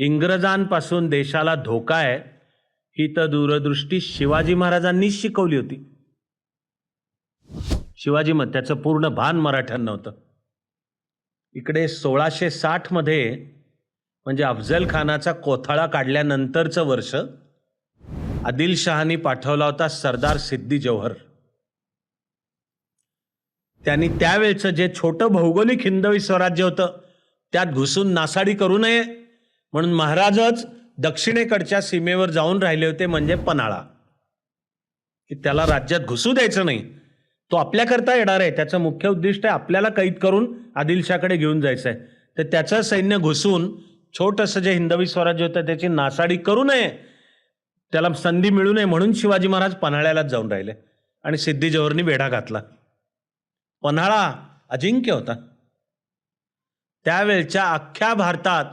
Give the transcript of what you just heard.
इंग्रजांपासून देशाला धोका आहे ही तर दूरदृष्टी शिवाजी महाराजांनीच शिकवली होती. शिवाजी मग त्याचं पूर्ण भान मराठ्यांना नव्हतं. इकडे 1660 मध्ये म्हणजे अफजल खानाचा कोथळा काढल्यानंतरचं वर्ष आदिलशहानी पाठवला होता सरदार सिद्दी जौहर. त्यांनी त्यावेळचं जे छोटं भौगोलिक हिंदवी स्वराज्य होतं त्यात घुसून नासाडी करू नये म्हणून महाराजच दक्षिणेकडच्या सीमेवर जाऊन राहिले होते, म्हणजे पन्हाळा, की त्याला राज्यात घुसू द्यायचं नाही. तो आपल्याकरता येणार आहे, त्याचं मुख्य उद्दिष्ट आहे आपल्याला कैद करून आदिलशाकडे घेऊन जायचं आहे. तर त्याचं सैन्य घुसून छोटंसं जे हिंदवी स्वराज्य होतं त्याची नासाडी करू नये, त्याला संधी मिळू नये म्हणून शिवाजी महाराज पन्हाळ्यालाच जाऊन राहिले आणि सिद्दी जौहरनी वेढा घातला. पन्हाळा अजिंक्य होता. त्यावेळच्या अख्ख्या भारतात